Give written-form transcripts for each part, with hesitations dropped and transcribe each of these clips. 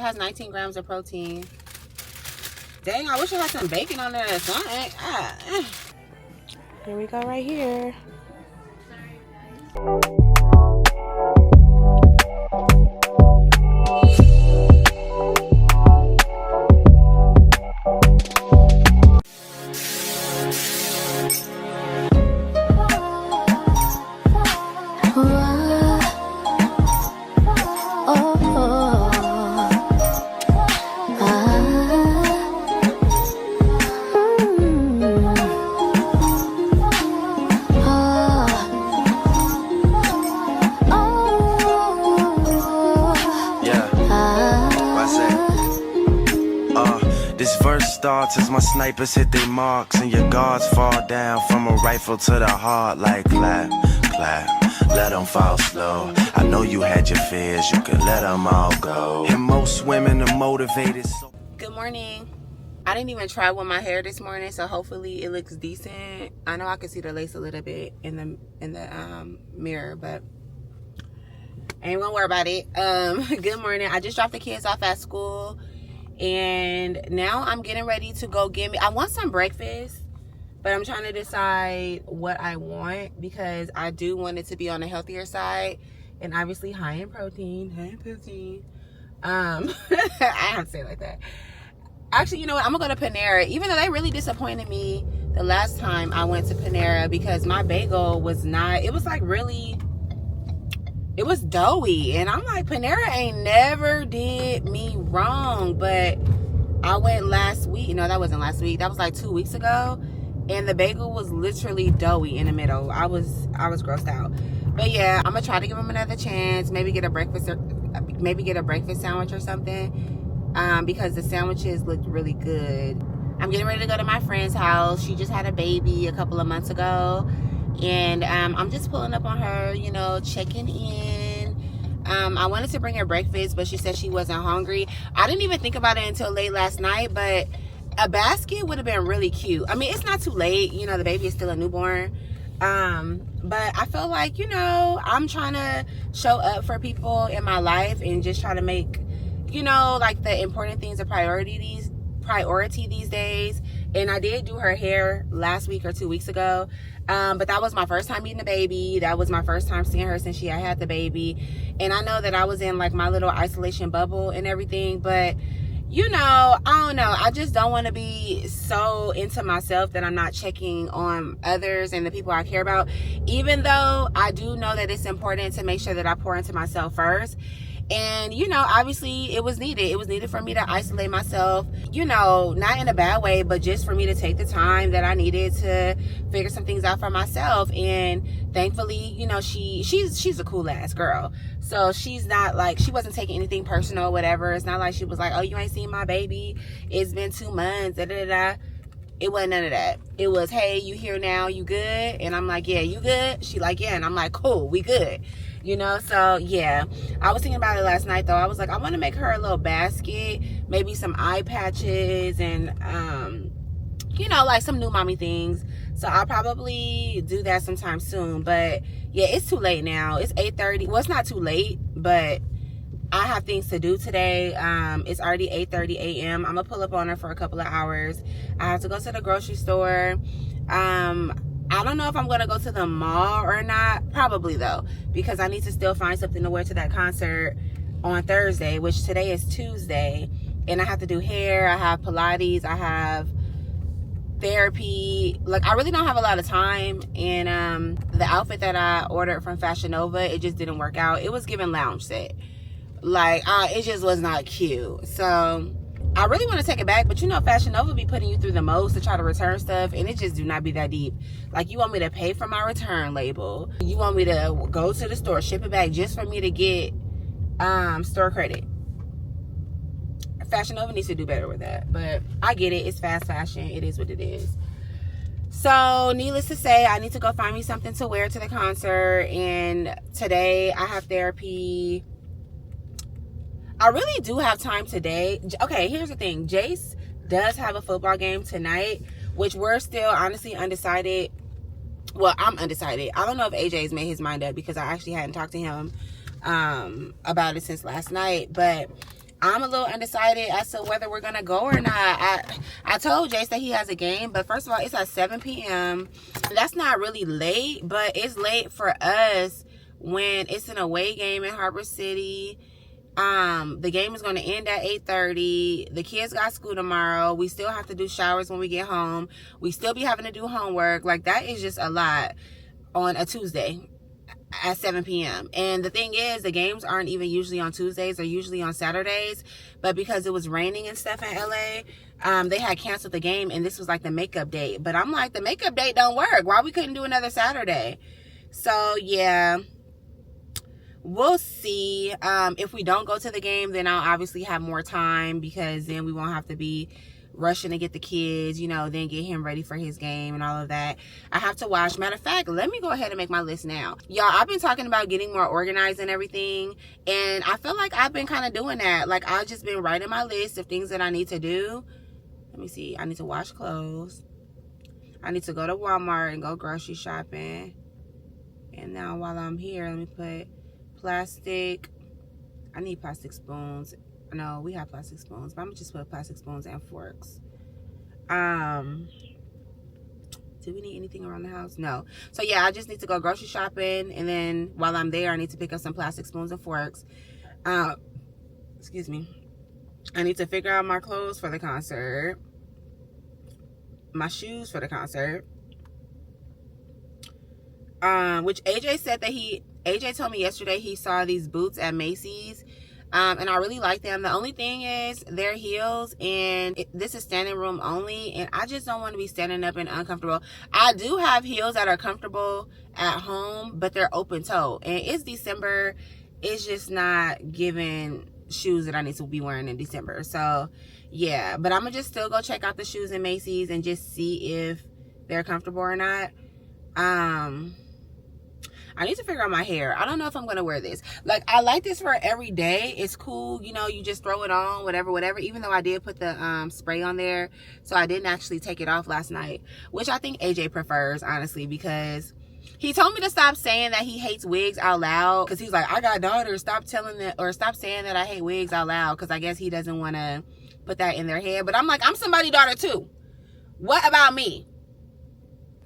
has 19 grams of protein. Dang, I wish it had some bacon on there or something. Here we go right here. Starts as my snipers hit their marks and your guards fall down from a rifle to the heart like clap, clap, let them fall slow. I know you had your fears, you could let them all go. And most women are motivated. Good morning. I didn't even try with my hair this morning, so hopefully it looks decent. I know I can see the lace a little bit in the mirror, but I ain't gonna worry about it. Good morning. I just dropped the kids off at school. And now I'm getting ready to go get me. I want some breakfast, but I'm trying to decide what I want because I do want it to be on the healthier side and obviously high in protein. I have to say it like that. Actually, you know what? I'm gonna go to Panera, even though they really disappointed me the last time I went to Panera because my bagel was not. It was like really. It was doughy, and I'm like, Panera ain't never did me wrong, but I went last week. No, that wasn't last week. That was like 2 weeks ago, and the bagel was literally doughy in the middle. I was grossed out. But yeah, I'm gonna try to give them another chance. Maybe get a breakfast sandwich or something, because the sandwiches looked really good. I'm getting ready to go to my friend's house. She just had a baby a couple of months ago. And I'm just pulling up on her, you know, checking in. I wanted to bring her breakfast, but she said she wasn't hungry. I didn't even think about it until late last night, but a basket would have been really cute. I mean, it's not too late. You know, the baby is still a newborn. But I feel like, you know, I'm trying to show up for people in my life and just try to make, you know, like the important things a priority these days. And I did do her hair last week or 2 weeks ago. But that was my first time meeting the baby. That was my first time seeing her since she had the baby. And I know that I was in like my little isolation bubble and everything. But, you know, I don't know. I just don't want to be so into myself that I'm not checking on others and the people I care about. Even though I do know that it's important to make sure that I pour into myself first. And, you know, obviously it was needed. It was needed for me to isolate myself, you know, not in a bad way, but just for me to take the time that I needed to figure some things out for myself. And thankfully, you know, she's a cool ass girl. So she's not like, she wasn't taking anything personal or whatever. It's not like she was like, oh, you ain't seen my baby. It's been 2 months. Da, da, da. It wasn't none of that. It was, hey, you here now? You good? And I'm like, yeah, you good? She like, yeah. And I'm like, cool, we good. You know, so yeah, I was thinking about it last night though. I was like, I want to make her a little basket, maybe some eye patches and, you know, like some new mommy things. So I'll probably do that sometime soon. But yeah, it's too late now. It's 8:30. Well, it's not too late, but I have things to do today. It's already 8:30 a.m. I'm gonna pull up on her for a couple of hours. I have to go to the grocery store. I don't know if I'm going to go to the mall or not. Probably, though, because I need to still find something to wear to that concert on Thursday, which today is Tuesday. And I have to do hair. I have Pilates. I have therapy. Like, I really don't have a lot of time. And the outfit that I ordered from Fashion Nova, it just didn't work out. It was given lounge set. Like, it just was not cute. So I really want to take it back, but you know, Fashion Nova be putting you through the most to try to return stuff, and it just do not be that deep. Like, you want me to pay for my return label. You want me to go to the store, ship it back just for me to get store credit. Fashion Nova needs to do better with that, but I get it. It's fast fashion. It is what it is. So, needless to say, I need to go find me something to wear to the concert, and today I have therapy. I really do have time today. Okay, here's the thing. Jace does have a football game tonight, which we're still honestly undecided. Well, I'm undecided. I don't know if AJ's made his mind up because I actually hadn't talked to him about it since last night. But I'm a little undecided as to whether we're gonna go or not. I told Jace that he has a game, but first of all, it's at 7 p.m. That's not really late, but it's late for us when it's an away game in Harbor City. The game is going to end at 8:30. The kids got school tomorrow. We still have to do showers when we get home. We still be having to do homework. Like, that is just a lot on a Tuesday at 7 p.m. And the thing is, the games aren't even usually on Tuesdays. They're usually on Saturdays. But because it was raining and stuff in LA, they had canceled the game, and this was like the makeup date. But I'm like, the makeup date don't work. Why we couldn't do another Saturday? So, yeah. We'll see. If we don't go to the game, then I'll obviously have more time, because then we won't have to be rushing to get the kids, you know, then get him ready for his game and all of that. I have to wash. Matter of fact, let me go ahead and make my list now. Y'all, I've been talking about getting more organized and everything, and I feel like I've been kind of doing that. Like, I've just been writing my list of things that I need to do. Let me see. I need to wash clothes. I need to go to Walmart and go grocery shopping. And now while I'm here, let me put plastic. I need plastic spoons. No, we have plastic spoons, but I'm gonna just put plastic spoons and forks. Do we need anything around the house? No. So yeah, I just need to go grocery shopping, and then while I'm there, I need to pick up some plastic spoons and forks. Excuse me. I need to figure out my clothes for the concert, my shoes for the concert. Which AJ said that AJ told me yesterday he saw these boots at Macy's, and I really like them. The only thing is they're heels, and this is standing room only, and I just don't want to be standing up and uncomfortable. I do have heels that are comfortable at home, but they're open toe, and it's December. It's just not giving shoes that I need to be wearing in December. So yeah, but I'm gonna just still go check out the shoes in Macy's and just see if they're comfortable or not. I need to figure out my hair. I don't know if I'm going to wear this. Like, I like this for every day. It's cool. You know, you just throw it on, whatever. Even though I did put the spray on there. So I didn't actually take it off last night. Which I think AJ prefers, honestly. Because he told me to stop saying that he hates wigs out loud. Because he's like, I got daughters. Stop saying that I hate wigs out loud. Because I guess he doesn't want to put that in their head. But I'm like, I'm somebody's daughter too. What about me?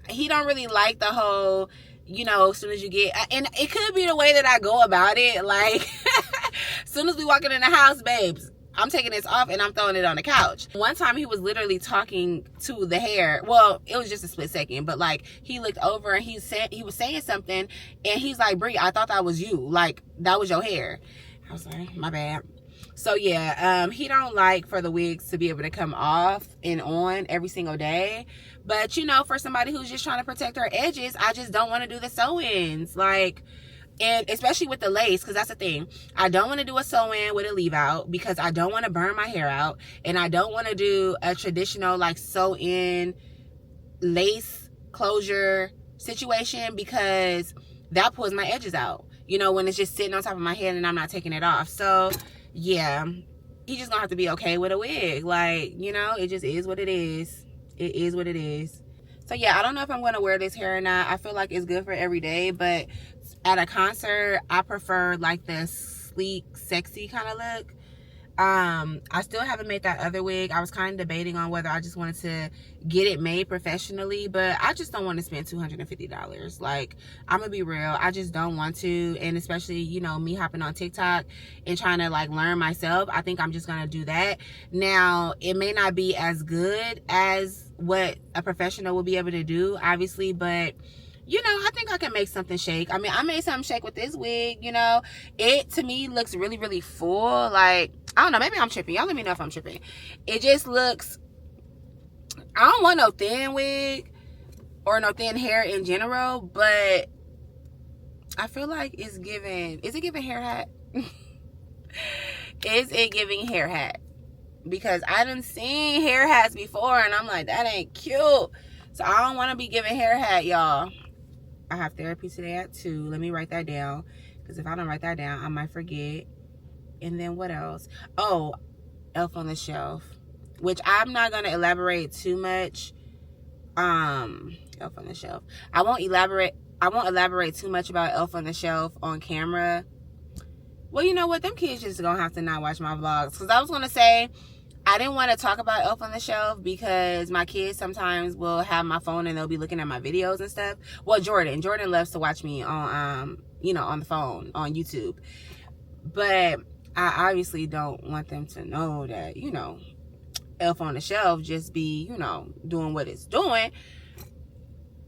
He don't really like the whole, you know, as soon as you get, and it could be the way that I go about it. Like, as soon as we walking in the house, babes, I'm taking this off and I'm throwing it on the couch. One time he was literally talking to the hair. Well, it was just a split second, but like, he looked over and he was saying something, and he's like, Brie, I thought that was you. Like, that was your hair. I was like, my bad. So yeah, he don't like for the wigs to be able to come off and on every single day. But, you know, for somebody who's just trying to protect her edges, I just don't want to do the sew-ins. Like, and especially with the lace, because that's the thing. I don't want to do a sew-in with a leave-out because I don't want to burn my hair out. And I don't want to do a traditional, like, sew-in lace closure situation because that pulls my edges out. You know, when it's just sitting on top of my head and I'm not taking it off. So, yeah, he's just going to have to be okay with a wig. Like, you know, it just is what it is. It is what it is. So yeah, I don't know if I'm going to wear this hair or not. I feel like it's good for every day, but at a concert, I prefer like the sleek, sexy kind of look. I still haven't made that other wig. I was kind of debating on whether I just wanted to get it made professionally, but I just don't want to spend $250. Like, I'm gonna be real, I just don't want to. And especially, you know, me hopping on TikTok and trying to like learn myself, I think I'm just gonna do that. Now, it may not be as good as what a professional will be able to do, obviously, but you know, I think I can make something shake. I mean, I made something shake with this wig, you know. It, to me, looks really, really full. Like, I don't know, maybe I'm tripping. Y'all let me know if I'm tripping. It just looks, I don't want no thin wig or no thin hair in general, but I feel like it's giving, is it giving hair hat? Is it giving hair hat? Because I done seen hair hats before and I'm like, that ain't cute. So I don't want to be giving hair hat, y'all. I have therapy today at 2. Let me write that down. Because if I don't write that down, I might forget. And then what else? Oh, Elf on the Shelf. Which I'm not going to elaborate too much. Elf on the Shelf. I won't elaborate too much about Elf on the Shelf on camera. Well, you know what? Them kids just gonna have to not watch my vlogs. Because I was gonna say, I didn't want to talk about Elf on the Shelf because my kids sometimes will have my phone and they'll be looking at my videos and stuff. Well, Jordan loves to watch me on, you know, on the phone, on YouTube. But I obviously don't want them to know that, you know, Elf on the Shelf just be, you know, doing what it's doing,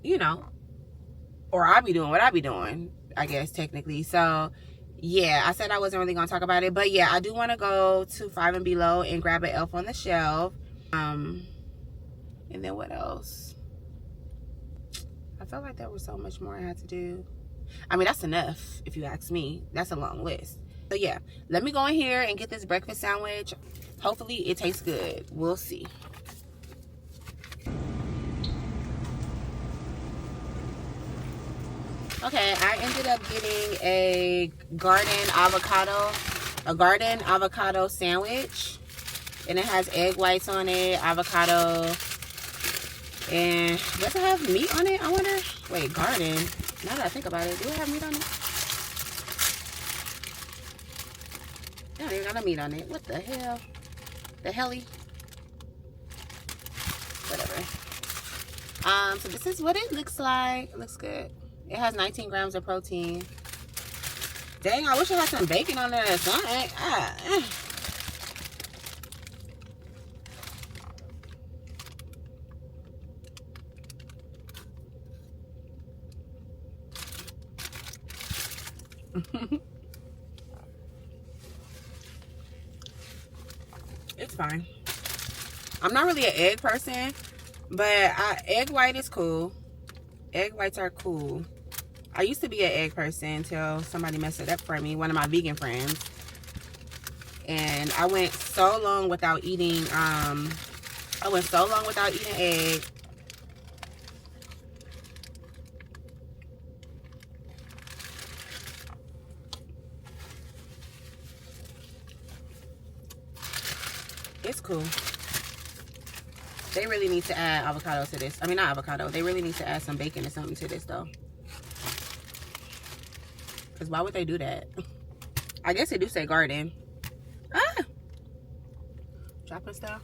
you know, or I be doing what I be doing, I guess, technically. So, yeah, I said I wasn't really going to talk about it. But, yeah, I do want to go to 5 and Below and grab an Elf on the Shelf. And then what else? I felt like there was so much more I had to do. I mean, that's enough, if you ask me. That's a long list. So, yeah, let me go in here and get this breakfast sandwich. Hopefully, it tastes good. We'll see. Okay, I ended up getting a garden avocado sandwich. And it has egg whites on it, avocado, and does it have meat on it? I wonder. Wait, garden. Now that I think about it, do it have meat on it? It don't even got no meat on it. What the hell? The helly? Whatever. So this is what it looks like. It looks good. It has 19 grams of protein. Dang, I wish it had some bacon on there or something. It's fine. I'm not really an egg person, but egg white is cool. Egg whites are cool. I used to be an egg person until somebody messed it up for me, one of my vegan friends. And I went so long without eating, egg. It's cool. They really need to add avocado to this. I mean, not avocado. They really need to add some bacon or something to this, though. Because why would they do that? I guess they do say garden. Ah! Dropping stuff.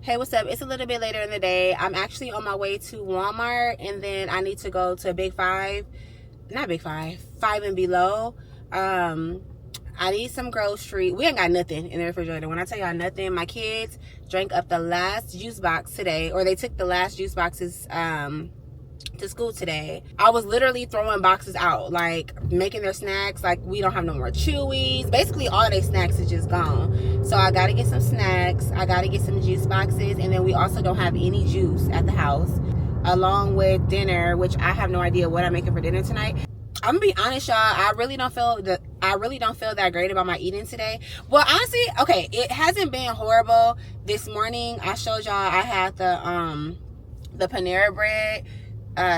Hey, what's up? It's a little bit later in the day. I'm actually on my way to Walmart, and then I need to go to Five and Below. I need some grocery. We ain't got nothing in the refrigerator. When I tell y'all nothing, my kids drank up the last juice box today, or they took the last juice boxes to school today. I was literally throwing boxes out, like making their snacks. Like, we don't have no more Chewies. Basically, all of their snacks is just gone. So I gotta get some snacks. I gotta get some juice boxes, and then we also don't have any juice at the house, along with dinner, which I have no idea what I'm making for dinner tonight. I'm gonna be honest, y'all. I really don't feel that great about my eating today. Well, honestly, okay, it hasn't been horrible. This morning, I showed y'all I had the Panera Bread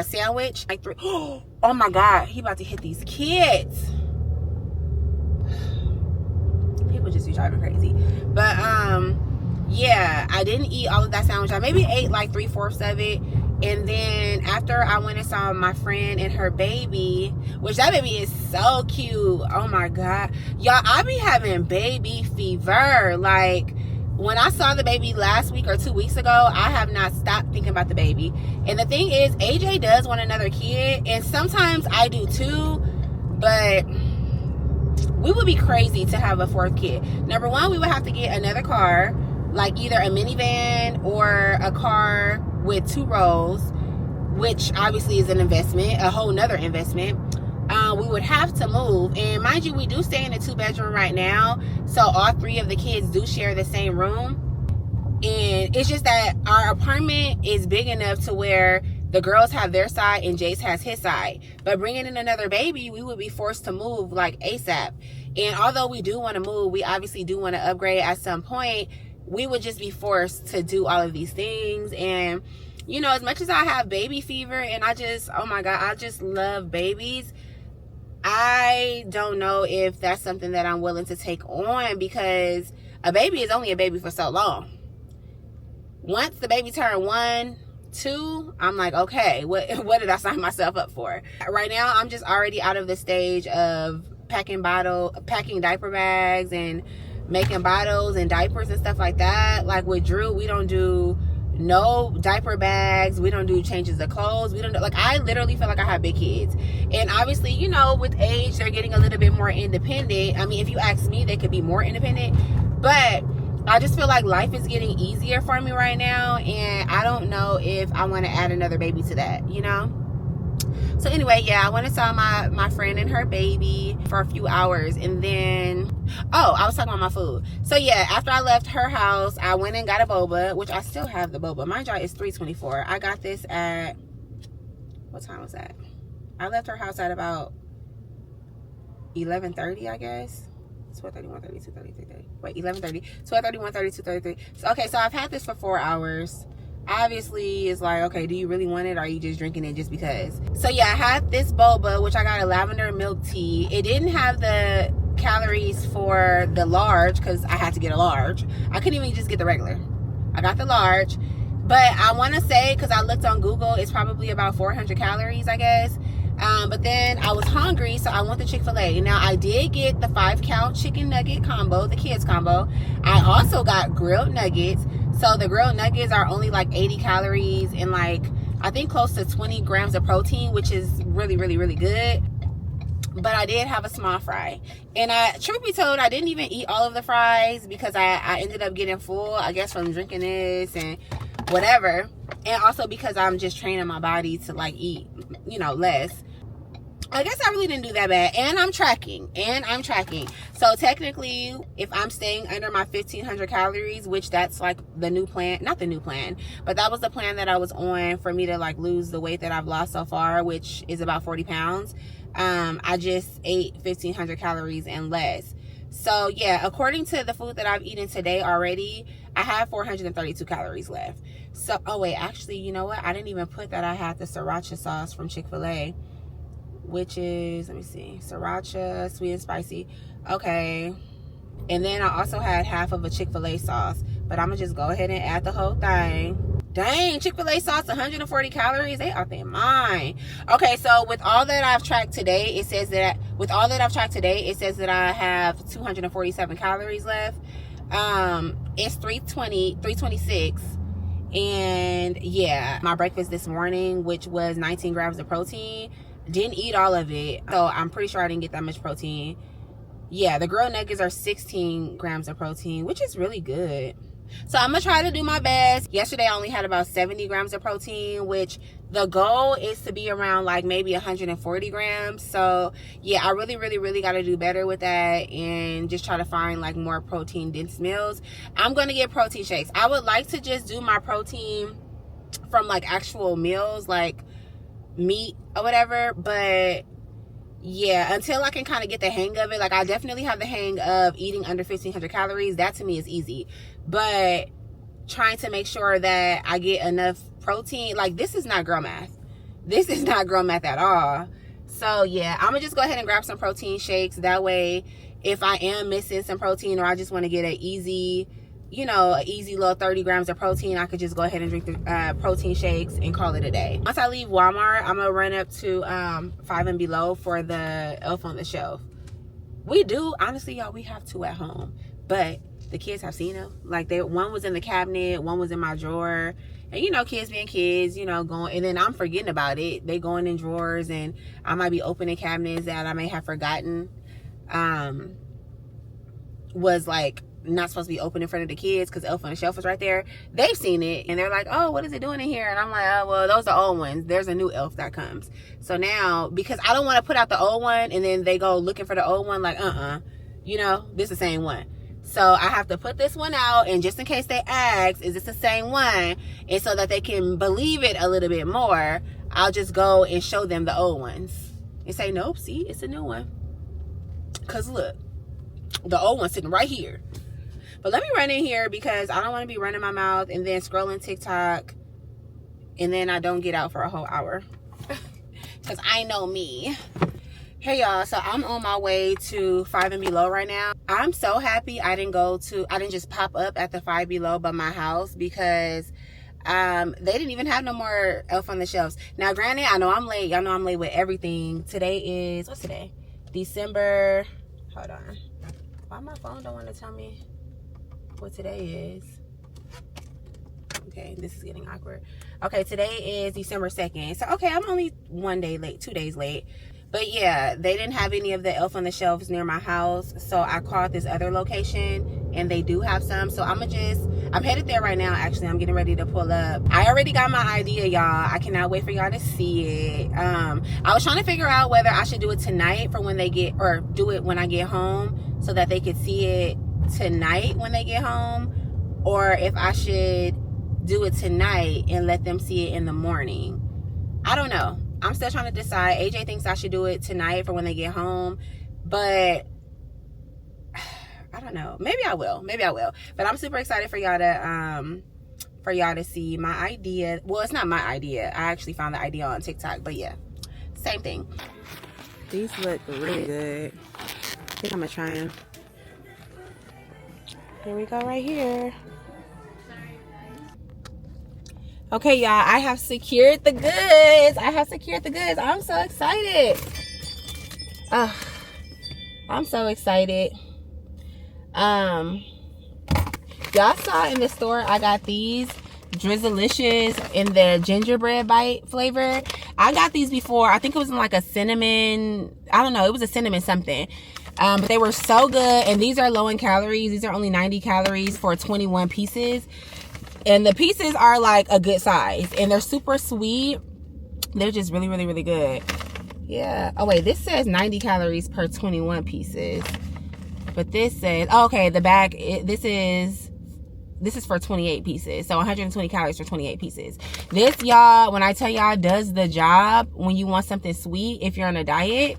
sandwich. Like oh my God, he about to hit these kids. People just be driving crazy. But yeah, I didn't eat all of that sandwich. I maybe ate like 3/4 of it. And then after I went and saw my friend and her baby, which that baby is so cute. Oh my God. Y'all, I be having baby fever. Like, when I saw the baby last week or 2 weeks ago, I have not stopped thinking about the baby. And the thing is, AJ does want another kid. And sometimes I do too. But we would be crazy to have a 4th kid. Number one, we would have to get another car, like either a minivan or a car with 2 rows, which obviously is an investment, a whole nother investment. We would have to move, and mind you, we do stay in a 2-bedroom right now, so all 3 of the kids do share the same room. And it's just that our apartment is big enough to where the girls have their side and Jace has his side. But bringing in another baby, we would be forced to move like ASAP. And although we do want to move, we obviously do want to upgrade at some point. We would just be forced to do all of these things. And, you know, as much as I have baby fever and I just, oh my God, I just love babies, I I don't know if that's something that I'm willing to take on, because a baby is only a baby for so long. Once the baby turned 1, 2, I'm like, okay, what did I sign myself up for? Right now, I'm just already out of the stage of packing diaper bags and making bottles and diapers and stuff like that. Like with Drew, we don't do no diaper bags, we don't do changes of clothes, we don't do, like, I literally feel like I have big kids. And obviously, you know, with age, they're getting a little bit more independent. I mean, if you ask me, they could be more independent, but I just feel like life is getting easier for me right now, and I don't know if I want to add another baby to that, you know? So anyway, yeah, I went and saw my friend and her baby for a few hours, and then, oh, I was talking about my food. So yeah, after I left her house, I went and got a boba, which I still have the boba. Mind you, it's 3:24. I got this at, what time was that? I left her house at about 11:30, I guess. 12:30, 1:30, 2:30, 3:30. Wait, 11:30, 12:30, 1:30, 2:33. So okay, so I've had this for 4 hours. Obviously, it's like, okay, do you really want it, or are you just drinking it just because? So yeah, I had this boba, which I got a lavender milk tea. It didn't have the calories for the large, because I had to get a large. I couldn't even just get the regular. I got the large, but I want to say, because I looked on Google, it's probably about 400 calories, I guess. But then I was hungry, so I went to Chick-fil-A. Now, I did get the 5-count chicken nugget combo, the kids combo. I also got grilled nuggets. So the grilled nuggets are only like 80 calories and like, I think close to 20 grams of protein, which is really, really, really good. But I did have a small fry. And truth be told, I didn't even eat all of the fries, because I ended up getting full, I guess, from drinking this and whatever. And also because I'm just training my body to like eat, you know, less. I guess I really didn't do that bad. And I'm tracking. So technically, if I'm staying under my 1,500 calories, which that's like the new plan, not the new plan, but that was the plan that I was on for me to like lose the weight that I've lost so far, which is about 40 pounds. I just ate 1,500 calories and less. So yeah, according to the food that I've eaten today already, I have 432 calories left. So, oh wait, actually, you know what? I didn't even put that I had the sriracha sauce from Chick-fil-A, which is, let me see, sriracha, sweet and spicy. Okay. And then I also had half of a Chick-fil-A sauce, but I'm gonna just go ahead and add the whole thing. Dang, Chick-fil-A sauce, 140 calories. They out their mind. Okay, so with all that I've tracked today, it says that I have 247 calories left. It's 326. And yeah, my breakfast this morning, which was 19 grams of protein, didn't eat all of it, so I'm pretty sure I didn't get that much protein. Yeah, the grilled nuggets are 16 grams of protein, which is really good. So I'm gonna try to do my best. Yesterday I only had about 70 grams of protein, which the goal is to be around like maybe 140 grams. So yeah, I really got to do better with that and just try to find like more protein dense meals. I'm gonna get protein shakes. I would like to just do my protein from like actual meals, like meat or whatever, but yeah, until I can kind of get the hang of it. Like, I definitely have the hang of eating under 1,500 calories. That to me is easy, but trying to make sure that I get enough protein, like, this is not girl math. This is not girl math at all. So yeah, I'm gonna just go ahead and grab some protein shakes. That way, if I am missing some protein, or I just want to get an easy, you know, an easy little 30 grams of protein, I could just go ahead and drink the protein shakes and call it a day. Once I leave Walmart, I'm gonna run up to 5 and Below for the Elf on the Shelf. We do, honestly, y'all, we have 2 at home, but the kids have seen them. Like, one was in the cabinet, one was in my drawer, and you know, kids being kids, you know, going, and then I'm forgetting about it. They going in drawers, and I might be opening cabinets that I may have forgotten was like not supposed to be open in front of the kids, because Elf on the Shelf was right there. They've seen it and they're like, oh, what is it doing in here? And I'm like, oh, well, those are old ones. There's a new elf that comes. So now, because I don't want to put out the old one and then they go looking for the old one, like, you know, this is the same one. So I have to put this one out, and just in case they ask, is this the same one? And so that they can believe it a little bit more, I'll just go and show them the old ones and say, nope, see, it's a new one. Because look, the old one's sitting right here. But let me run in here, because I don't want to be running my mouth and then scrolling TikTok and then I don't get out for a whole hour. Because I know me. Hey y'all, so I'm on my way to Five and Below right now. I'm so happy I didn't just pop up at the Five Below by my house, because they didn't even have no more Elf on the Shelves. Now granted, I know I'm late. Y'all know I'm late with everything. Today is, what's today? December, hold on. Why my phone don't want to tell me what today is? Okay, this is getting awkward. Okay, today is December 2nd. So okay, I'm only 1 day late, 2 days late. But yeah, they didn't have any of the Elf on the Shelves near my house. So I called this other location and they do have some. So I'm headed there right now. Actually, I'm getting ready to pull up. I already got my idea, y'all. I cannot wait for y'all to see it. I was trying to figure out whether I should do it tonight for when they get, or do it when I get home so that they could see it tonight when they get home, or if I should do it tonight and let them see it in the morning. I don't know. I'm still trying to decide. AJ thinks I should do it tonight for when they get home, but I don't know. Maybe I will. But I'm super excited for y'all to see my idea. Well, it's not my idea. I actually found the idea on TikTok, but yeah, same thing. These look really good. I think I'm gonna try them. Here we go, right here. Okay, y'all, I have secured the goods. I'm so excited. I'm so excited. Y'all saw in the store, I got these Drizzlicious in the gingerbread bite flavor. I got these before. I think it was in like a cinnamon, I don't know, it was a cinnamon something. But they were so good, and these are low in calories. These are only 90 calories for 21 pieces. And the pieces are like a good size, and they're super sweet. They're just really, really, really good. Yeah. Oh wait, this says 90 calories per 21 pieces, but this says, oh, okay, the bag, this is for 28 pieces, so 120 calories for 28 pieces. This, y'all, when I tell y'all, does the job when you want something sweet if you're on a diet.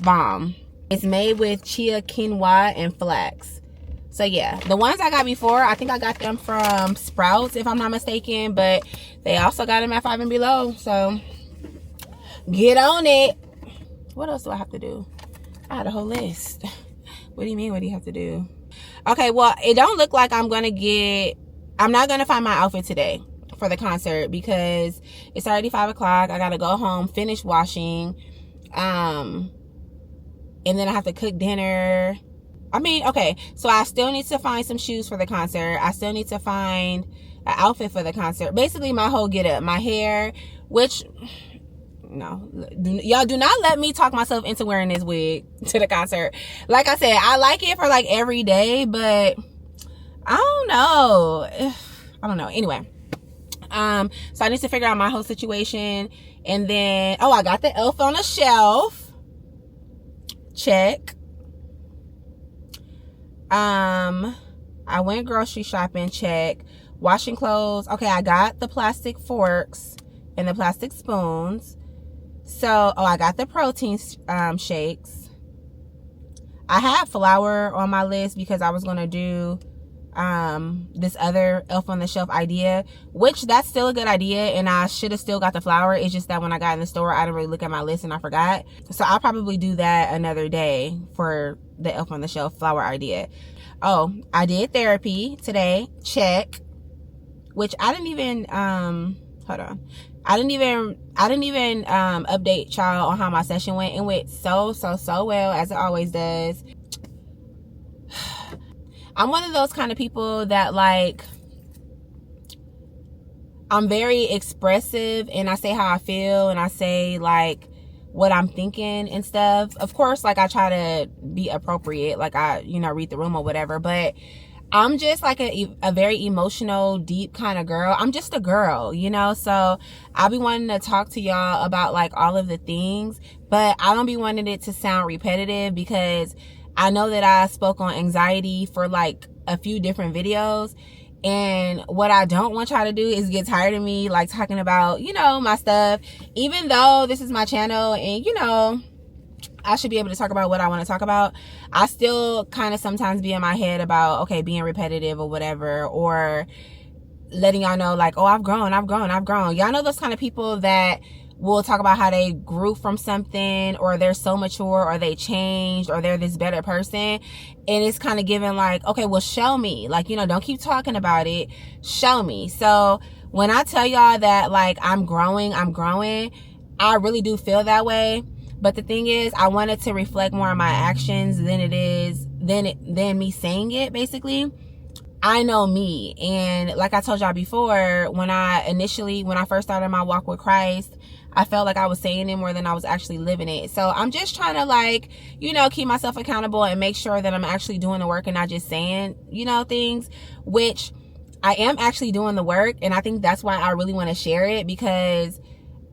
Bomb. It's made with chia, quinoa, and flax. So yeah, the ones I got before, I think I got them from Sprouts, if I'm not mistaken, but they also got them at Five and Below. So get on it. What else do I have to do? I had a whole list. What do you mean, what do you have to do? Okay, well, it don't look like I'm not gonna find my outfit today for the concert, because it's already 5 o'clock. I gotta go home, finish washing, and then I have to cook dinner. I mean, okay, so I still need to find some shoes for the concert. I still need to find an outfit for the concert. Basically, my whole get up, my hair, which, no, y'all do not let me talk myself into wearing this wig to the concert. Like I said, I like it for like every day, but I don't know. Anyway, so I need to figure out my whole situation. And then, oh, I got the Elf on the Shelf. Check. I went grocery shopping, check. Washing clothes, okay, I got the plastic forks and the plastic spoons. So, oh, I got the protein shakes. I had flour on my list because I was gonna do this other Elf on the Shelf idea, which that's still a good idea, and I should have still got the flour. It's just that when I got in the store, I didn't really look at my list and I forgot. So I'll probably do that another day for the Elf on the Shelf flour idea. Oh, I did therapy today, check. Which I didn't even hold on. I didn't even update y'all on how my session went. It went so well, as it always does. I'm one of those kind of people that, like, I'm very expressive, and I say how I feel, and I say like what I'm thinking and stuff. Of course, like, I try to be appropriate, like I, read the room or whatever, but I'm just like a very emotional, deep kind of girl. I'm just a girl, so I'll be wanting to talk to y'all about like all of the things, but I don't be wanting it to sound repetitive, because I know that I spoke on anxiety for like a few different videos, and what I don't want y'all to do is get tired of me like talking about, my stuff, even though this is my channel and, I should be able to talk about what I want to talk about. I still kind of sometimes be in my head about, okay, being repetitive or whatever, or letting y'all know like, oh, I've grown. Y'all know those kind of people that will talk about how they grew from something, or they're so mature, or they changed, or they're this better person. And it's kind of giving like, okay, well, show me. Like, don't keep talking about it. Show me. So when I tell y'all that like I'm growing, I really do feel that way. But the thing is, I want it to reflect more on my actions than me saying it, basically. I know me. And like I told y'all before, when I first started my walk with Christ, I felt like I was saying it more than I was actually living it. So I'm just trying to like, keep myself accountable and make sure that I'm actually doing the work and not just saying, things, which I am actually doing the work. And I think that's why I really want to share it, because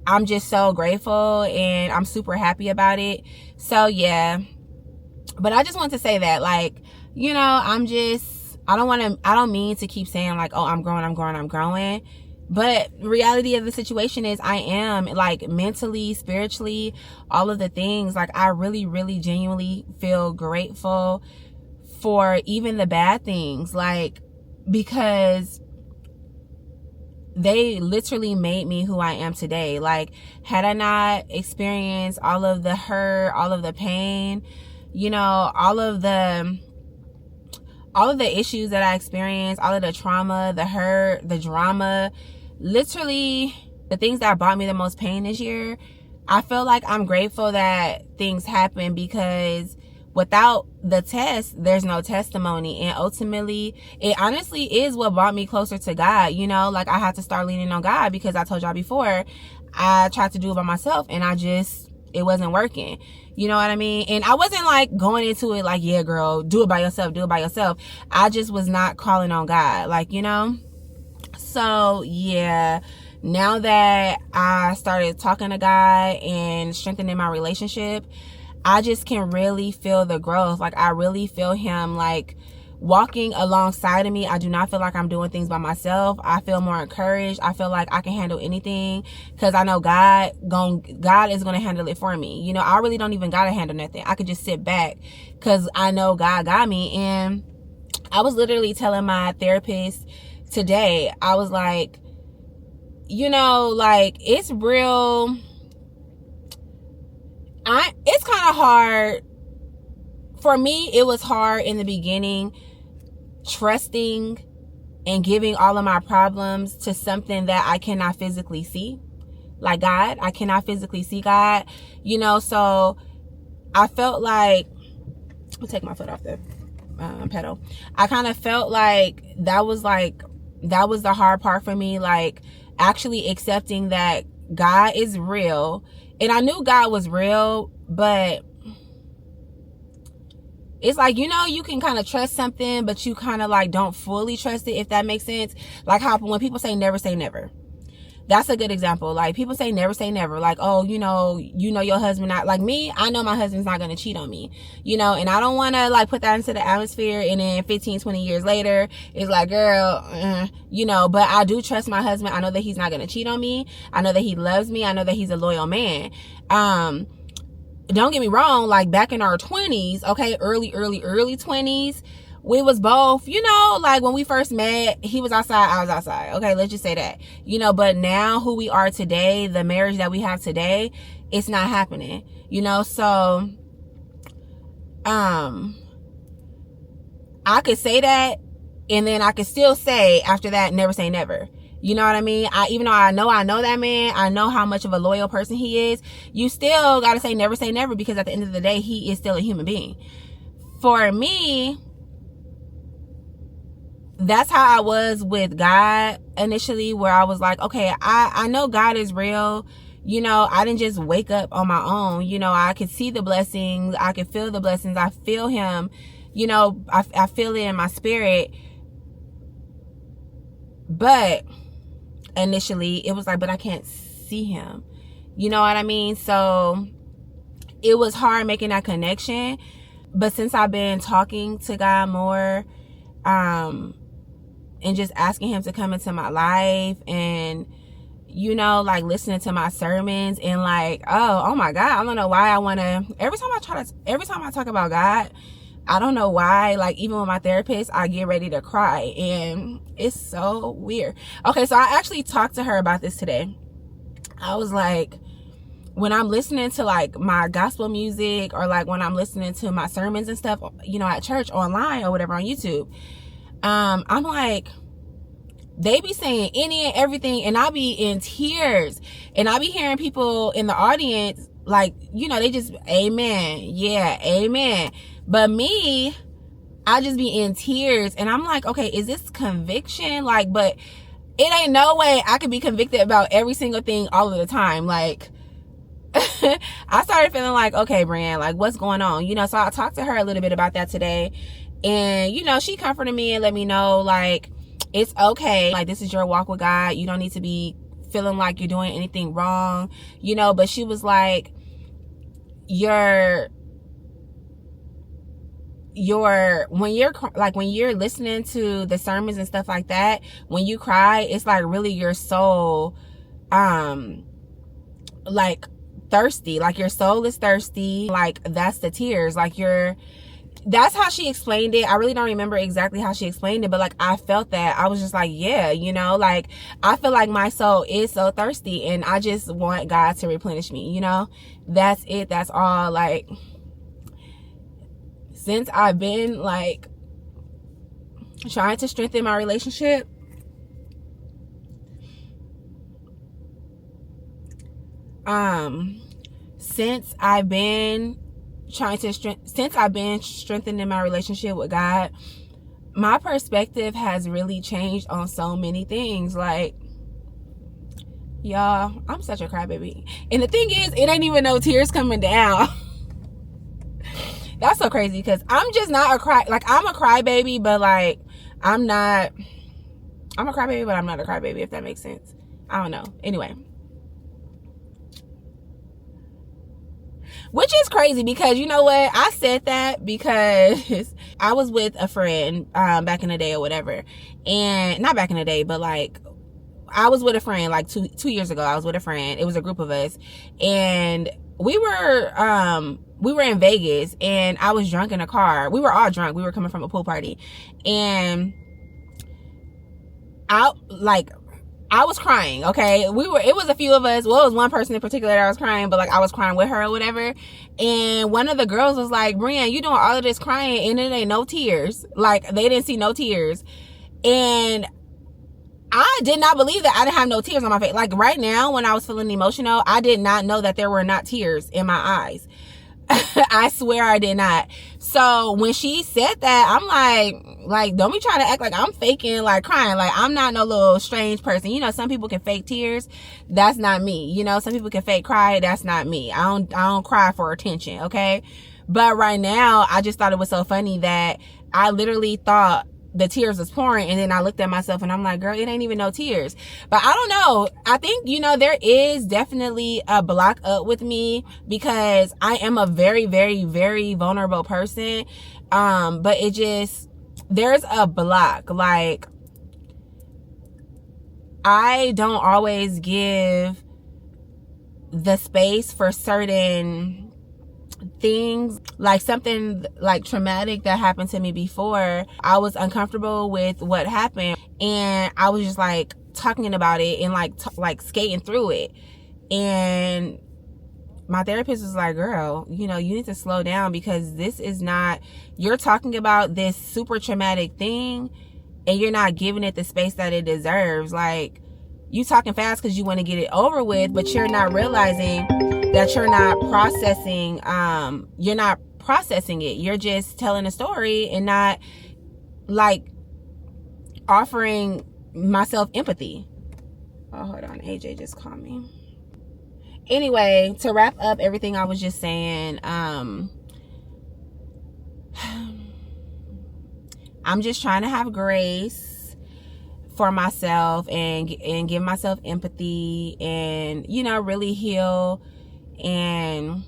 I'm just so grateful and I'm super happy about it. So yeah, but I just want to say that, like, I don't mean to keep saying like, oh, I'm growing. But reality of the situation is I am, like, mentally, spiritually, all of the things. Like, I really, really genuinely feel grateful for even the bad things, like, because they literally made me who I am today. Like, had I not experienced all of the hurt, all of the pain, all of the issues that I experienced, all of the trauma, the hurt, the drama, literally the things that brought me the most pain this year, I feel like I'm grateful that things happen, because without the test, there's no testimony. And ultimately, it honestly is what brought me closer to God. Like, I had to start leaning on God, because I told y'all before, I tried to do it by myself and it wasn't working. You know what I mean? And I wasn't like going into it like, yeah, girl, do it by yourself. I just was not calling on God, like, So yeah, now that I started talking to God and strengthening my relationship, I just can really feel the growth. Like, I really feel him like walking alongside of me. I do not feel like I'm doing things by myself. I feel more encouraged. I feel like I can handle anything, because I know God is going to handle it for me. I really don't even got to handle nothing. I could just sit back, because I know God got me. And I was literally telling my therapist today, I was like, like, it's real. It's kind of hard for me. It was hard in the beginning, trusting and giving all of my problems to something that I cannot physically see, like God. I cannot physically see God, so I felt like, I'll take my foot off the pedal. I kind of felt like that was the hard part for me, like actually accepting that God is real. And I knew God was real, but it's like, you can kind of trust something, but you kind of like don't fully trust it, if that makes sense. Like how when people say never say never. That's a good example. Like, people say never say never. Like, oh, your husband not, like me, I know my husband's not going to cheat on me, and I don't want to like put that into the atmosphere. And then 15, 20 years later, it's like, girl, but I do trust my husband. I know that he's not going to cheat on me. I know that he loves me. I know that he's a loyal man. Don't get me wrong. Like, back in our 20s, okay, early 20s, we was both, like when we first met, he was outside, I was outside. Okay, let's just say that, but now who we are today, the marriage that we have today, it's not happening, so, I could say that, and then I could still say after that, never say never. You know what I mean? Even though I know that man, I know how much of a loyal person he is, you still got to say never, because at the end of the day, he is still a human being. For me, that's how I was with God initially, where I was like, okay, I know God is real. I didn't just wake up on my own. I could see the blessings. I could feel the blessings. I feel him, I feel it in my spirit. But initially it was like, but I can't see him. You know what I mean? So it was hard making that connection. But since I've been talking to God more, and just asking him to come into my life, and like listening to my sermons, and like, oh my God, I don't know why I want to, every time I talk about God, I don't know why, like, even with my therapist, I get ready to cry, and it's so weird. Okay, so I actually talked to her about this today. I was like, when I'm listening to like my gospel music, or like when I'm listening to my sermons and stuff, you know, at church, online or whatever, on YouTube, I'm like, they be saying any and everything, and I be in tears, and I be hearing people in the audience, like, you know, they just, amen, yeah, amen. But me, I just be in tears, and I'm like, okay, is this conviction? Like, but it ain't no way I could be convicted about every single thing all of the time. Like, I started feeling like, okay, Brian, like, what's going on? You know, so I talked to her a little bit about that today, and, you know, she comforted me and let me know, like, it's okay. Like, this is your walk with God. You don't need to be feeling like you're doing anything wrong, you know. But she was like, when you're listening to the sermons and stuff like that, when you cry, it's like really your soul, like thirsty, like your soul is thirsty. Like, that's the tears. Like, that's how she explained it. I really don't remember exactly how she explained it, but like, I felt that. I was just like, yeah, you know, like, I feel like my soul is so thirsty, and I just want God to replenish me, you know. That's it. That's all. Like, since I've been like trying to strengthen my relationship, since I've been strengthening my relationship with God, my perspective has really changed on so many things. Like, y'all, I'm such a crybaby, and the thing is, it ain't even no tears coming down. That's so crazy, because I'm just not I'm a crybaby, but like, I'm a crybaby, but I'm not a crybaby, if that makes sense. I don't know. Anyway, which is crazy, because you know what, I said that because I was with a friend back in the day or whatever, and not back in the day, but like, I was with a friend like two years ago. I was with a friend. It was a group of us, and we were in Vegas, and I was drunk in a car. We were all drunk. We were coming from a pool party, and I was crying. Okay, it was a few of us. Well, it was one person in particular that I was crying, but like, I was crying with her or whatever. And one of the girls was like, Brian, you doing all of this crying and it ain't no tears. Like, they didn't see no tears. And I did not believe that I didn't have no tears on my face. Like, right now, when I was feeling emotional, I did not know that there were not tears in my eyes. I swear I did not. So when she said that, I'm like, don't be trying to act like I'm faking, like, crying. Like, I'm not no little strange person. You know, some people can fake tears. That's not me. You know, some people can fake cry. That's not me. I don't cry for attention. Okay. But right now, I just thought it was so funny that I literally thought the tears was pouring, and then I looked at myself and I'm like, girl, it ain't even no tears. But I don't know. I think, you know, there is definitely a block up with me, because I am a very, very, very vulnerable person. But there's a block. Like, I don't always give the space for certain things. Like, something like traumatic that happened to me before, I was uncomfortable with what happened, and I was just like talking about it and like skating through it. And my therapist was like, girl, you know, you need to slow down, because this is not, you're talking about this super traumatic thing and you're not giving it the space that it deserves. Like, you talking fast because you want to get it over with, but you're not realizing that you're not processing it. You're just telling a story and not like offering myself empathy. Oh, hold on, AJ just called me. Anyway, to wrap up everything I was just saying, I'm just trying to have grace for myself and give myself empathy, and, you know, really heal and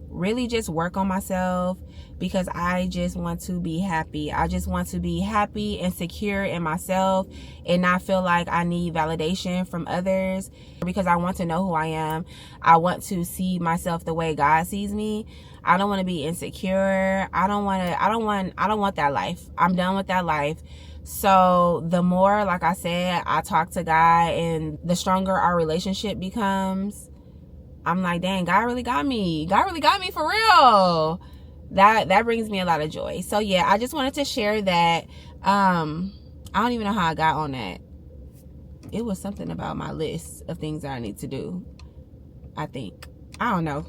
really just work on myself, because I just want to be happy. I just want to be happy and secure in myself and not feel like I need validation from others, because I want to know who I am. I want to see myself the way God sees me. I don't want to be insecure. I don't want that life. I'm done with that life. So the more, like I said, I talk to God and the stronger our relationship becomes, I'm like, dang, God really got me. God really got me for real. That brings me a lot of joy. So yeah, I just wanted to share that. I don't even know how I got on that. It was something about my list of things that I need to do, I think. I don't know,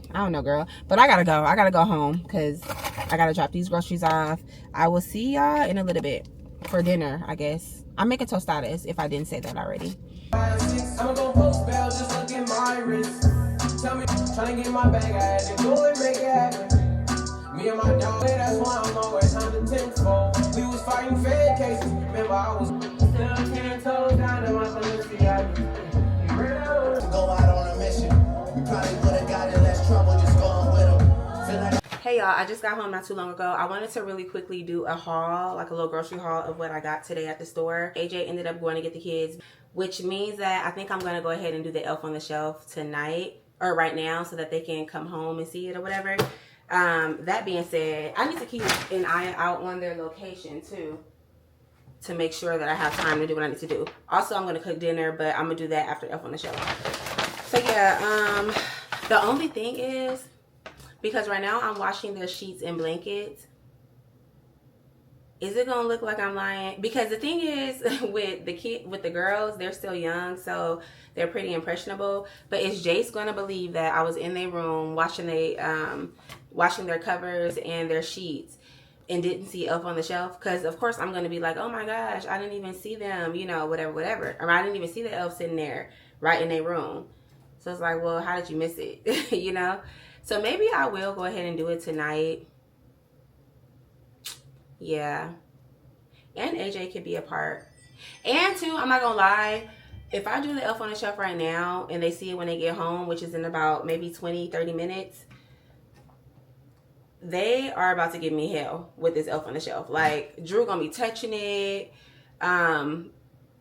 girl. But I gotta go. I gotta go home because I gotta drop these groceries off. I will see y'all in a little bit for dinner, I guess. I'm making tostadas, if I didn't say that already. I'm gonna post bail, just look at my wrist. Tell me, trying to get my bag, I had to go and make it happen. Me and my dog, that's why I'm always on the tenfold. We was fighting fed cases. Remember, I was still 10 toes down in my felicity. Go out on a mission. We probably would have got in less trouble just going with them. Hey y'all, I just got home not too long ago. I wanted to really quickly do a haul, like a little grocery haul of what I got today at the store. AJ ended up going to get the kids, which means that I think I'm going to go ahead and do the Elf on the Shelf tonight, or right now, so that they can come home and see it or whatever. That being said, I need to keep an eye out on their location too, to make sure that I have time to do what I need to do. Also, I'm going to cook dinner, but I'm going to do that after Elf on the Shelf. So yeah, the only thing is, because right now I'm washing their sheets and blankets, is it gonna look like I'm lying? Because the thing is, with the girls, they're still young, so they're pretty impressionable. But is Jace gonna believe that I was in their room washing their covers and their sheets and didn't see Elf on the Shelf? Because of course I'm gonna be like, oh my gosh, I didn't even see them, you know, whatever. Or I didn't even see the elf sitting there right in their room. So it's like, well, how did you miss it? You know? So maybe I will go ahead and do it tonight. Yeah. And AJ could be a part. And too, I'm not gonna lie, if I do the Elf on the Shelf right now and they see it when they get home, which is in about maybe 20-30 minutes, they are about to give me hell with this Elf on the Shelf. Like, Drew gonna be touching it.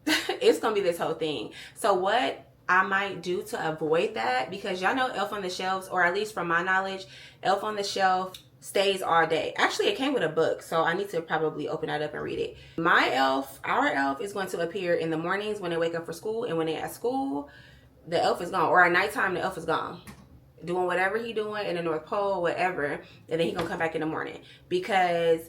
It's gonna be this whole thing. So what I might do to avoid that, because y'all know Elf on the Shelves, or at least from my knowledge, Elf on the Shelf stays all day. Actually, it came with a book, so I need to probably open that up and read it. My elf, our elf, is going to appear in the mornings when they wake up for school, and when they're at school, the elf is gone. Or at nighttime, the elf is gone, doing whatever he doing in the North Pole, whatever, and then he gonna come back in the morning. Because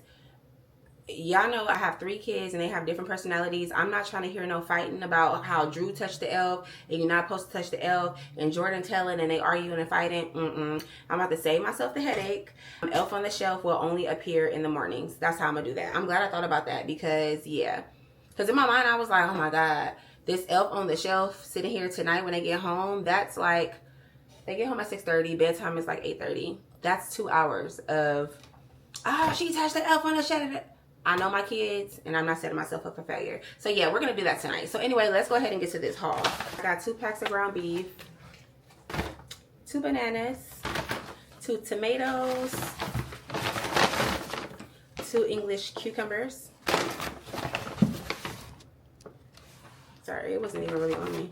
y'all know I have 3 kids and they have different personalities. I'm not trying to hear no fighting about how Drew touched the elf and you're not supposed to touch the elf, and Jordan telling and they arguing and fighting. I'm about to save myself the headache. Elf on the Shelf will only appear in the mornings. That's how I'm gonna do that. I'm glad I thought about that, because yeah, because in my mind I was like, oh my god, this Elf on the Shelf sitting here tonight when they get home, that's like, they get home at 6:30, bedtime is like 8:30. That's 2 hours of, oh, she touched the Elf on the Shelf. I know my kids, and I'm not setting myself up for failure. So yeah, we're gonna do that tonight. So anyway, let's go ahead and get to this haul. I got 2 packs of ground beef, 2 bananas, 2 tomatoes, 2 English cucumbers. Sorry, it wasn't even really on me.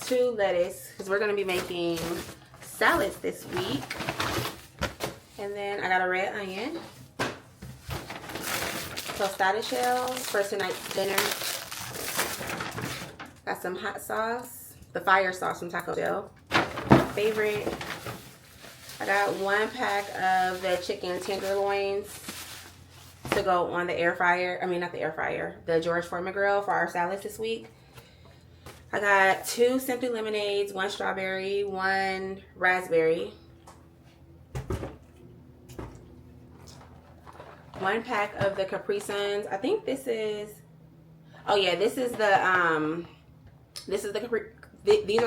2 lettuce, because we're gonna be making salads this week. And then I got a red onion, tostada shells for tonight's dinner. Got some hot sauce, the fire sauce from Taco Bell, favorite. I got 1 pack of the chicken tenderloins to go on the air fryer. I mean, not the air fryer, the George Foreman grill for our salads this week. I got 2 Simply Lemonades, 1 strawberry, 1 raspberry. 1 pack of the Capri Suns. I think this is, oh yeah, this is the these are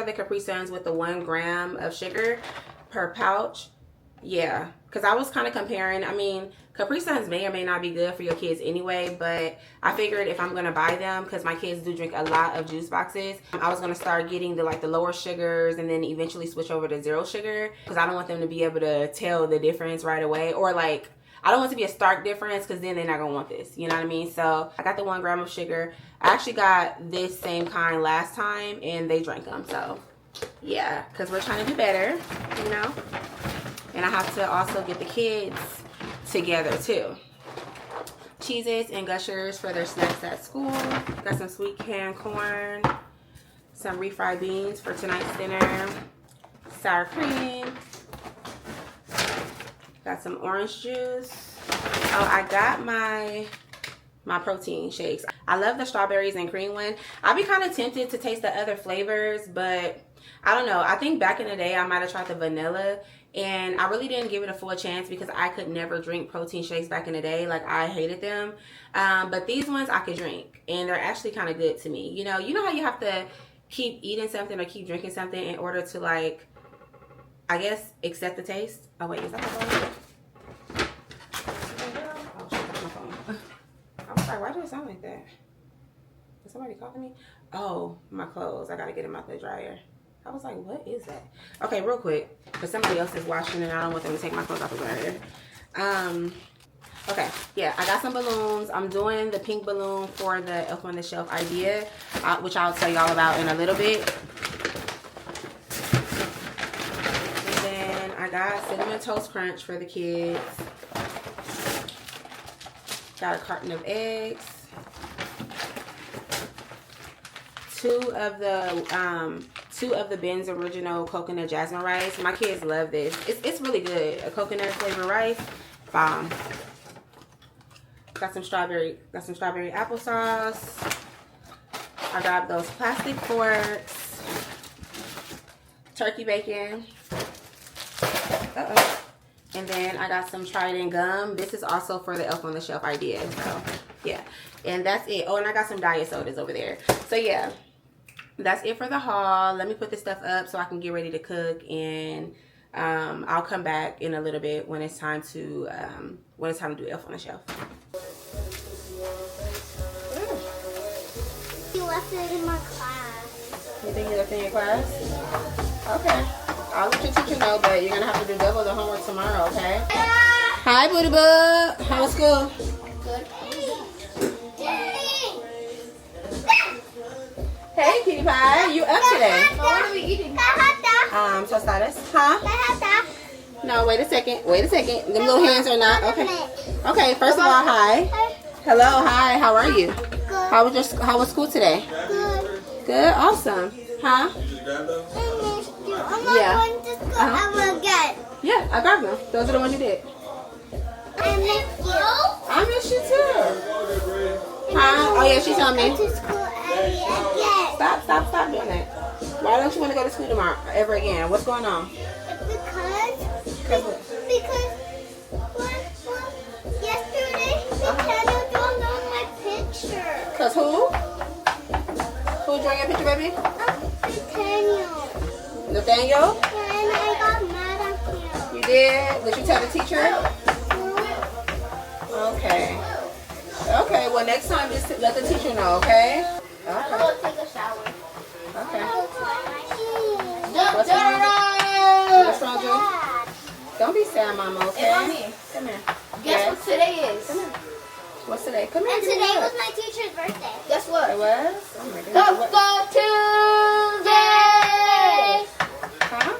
the Capri Suns with the 1 gram of sugar per pouch. Yeah, because I was kind of comparing. I mean, Capri Suns may or may not be good for your kids anyway, but I figured if I'm gonna buy them, because my kids do drink a lot of juice boxes, I was gonna start getting the lower sugars and then eventually switch over to 0 sugar, because I don't want them to be able to tell the difference right away, or like, I don't want it to be a stark difference, because then they're not going to want this. You know what I mean? So I got the 1 gram of sugar. I actually got this same kind last time, and they drank them. So yeah, because we're trying to do better, you know? And I have to also get the kids together too. Cheez-Its and Gushers for their snacks at school. Got some sweet canned corn, some refried beans for tonight's dinner, sour cream. Got some orange juice. Oh, I got my protein shakes. I love the strawberries and cream one. I'd be kind of tempted to taste the other flavors, but I don't know. I think back in the day I might have tried the vanilla, and I really didn't give it a full chance because I could never drink protein shakes back in the day. Like, I hated them. But these ones I could drink, and they're actually kind of good to me. You know how you have to keep eating something or keep drinking something in order to, like, I guess, accept the taste. Oh wait, is that the phone? Oh shit, that's my phone. I'm sorry, why did it sound like that? Is somebody calling me? Oh, my clothes. I gotta get them out the dryer. I was like, what is that? Okay, real quick, because somebody else is washing and I don't want them to take my clothes out the dryer. Okay, yeah, I got some balloons. I'm doing the pink balloon for the Elf on the Shelf idea, which I'll tell y'all about in a little bit. And then I got Cinnamon Toast Crunch for the kids. Got a carton of eggs. 2 of the Ben's original coconut jasmine rice. My kids love this. It's really good. A coconut flavored rice. Bomb. Got some strawberry applesauce. I got those plastic forks. Turkey bacon. And then I got some Trident gum. This is also for the Elf on the Shelf idea. So yeah. And that's it. Oh, and I got some diet sodas over there. So yeah. That's it for the haul. Let me put this stuff up so I can get ready to cook, and I'll come back in a little bit when it's time to do Elf on the Shelf. You left it in my class. You think you left it in your class? Okay. I'll let your teacher know, but you're gonna have to do double the homework tomorrow, okay? Hi, Booty Bug. How was school? Good. Hey, Kitty Pie, you up today? What are we eating? Tostadas. Huh? No, wait a second. Them little hands are not. Okay. Okay, first of all, hi. Hello, hi. How are you? Good. How was school today? Good. Good, awesome. Huh? Yeah. Yeah, I grabbed them. Those are the ones you did. I miss you. I miss you too. Huh? Oh yeah, she told me. Stop doing that. Why don't you want to go to school tomorrow ever again? What's going on? Because yesterday Nathaniel drawn on my picture. Cause who? Who drew your picture, baby? Nathaniel. Nathaniel? And I got mad at him. You did? Did you tell the teacher? Okay. Okay, well next time just let the teacher know, okay? Okay. I'm going to take a shower. Okay. What's wrong, Drew? Don't be sad, Mama, okay? Hey, Mommy. Come here. Guess what today is? Come here. What's today? Come here. And today was my teacher's birthday. Guess what? It was? Oh my goodness. Taco Tuesday! Huh?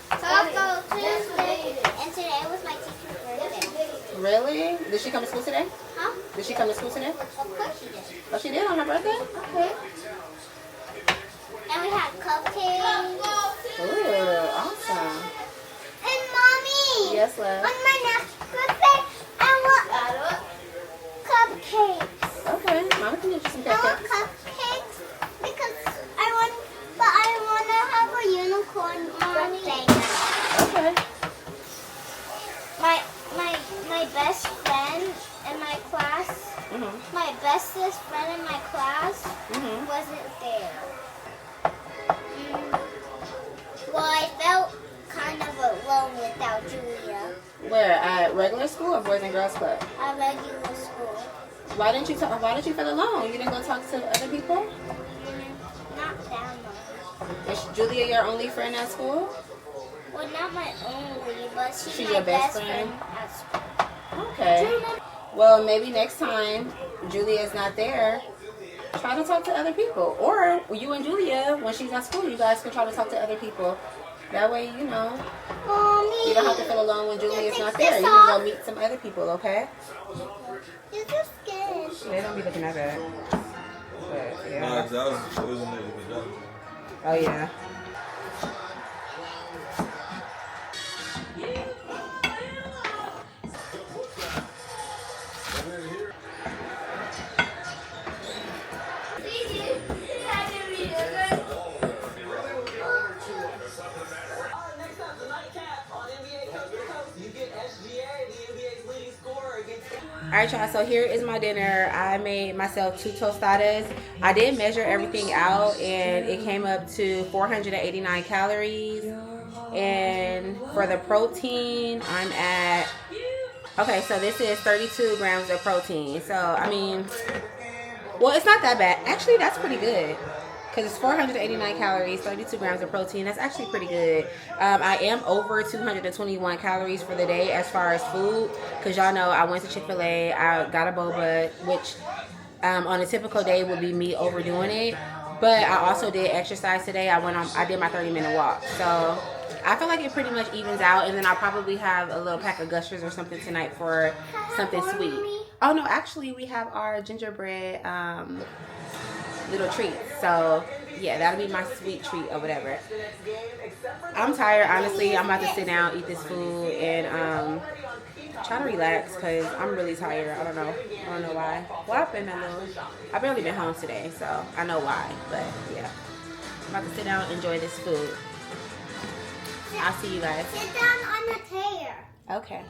Taco Tuesday! And today was my teacher's birthday. Really? Did she come to school today? Huh? Did she come to school today? Of course she did. Oh, she did on her birthday? Okay. And we had cupcakes. Ooh, awesome. And Mommy! Yes, love. On my next birthday, I want cupcakes. Okay, Mama can get you some I want cupcakes. cupcakes because I want to have a unicorn birthday now. Okay. My best friend in my class, my bestest friend in my class wasn't there. Well, I felt kind of alone without Julia Where? At regular school or Boys and Girls Club? at regular school. Why didn't you feel alone? You didn't go talk to other people? Not that much. Is Julia your only friend at school? Well, not my only, but she's She's my your best best friend? at school. Okay. Well, maybe next time Julia's not there, try to talk to other people. Or you and Julia, when she's at school, you guys can try to talk to other people. That way, you know, Mommy, you don't have to feel alone when Julia's not there. this You can off? go meet some other people, okay? Is this skin They don't be looking that bad. But, yeah. Nah, 'cause that was a nigga, but that was Oh, yeah. Alright, y'all, so here is my dinner. I made myself 2 tostadas. I did measure everything out and it came up to 489 calories. And for the protein, I'm at, okay, so this is 32 grams of protein. So, I mean, well, it's not that bad. Actually, that's pretty good. Because it's 489 calories, 32 grams of protein. That's actually pretty good. I am over 221 calories for the day as far as food. Because y'all know I went to Chick-fil-A. I got a boba, which on a typical day would be me overdoing it. But I also did exercise today. I did my 30-minute walk. So I feel like it pretty much evens out. And then I'll probably have a little pack of Gushers or something tonight for something sweet. Oh, no, actually, we have our gingerbread little treats. So yeah, that'll be my sweet treat or whatever. I'm tired, honestly. I'm about to sit down, eat this food, and try to relax because I'm really tired. I don't know why. Well, I've barely been home today, so I know why. But yeah, I'm about to sit down and enjoy this food. I'll see you guys. Sit down on the chair. Okay.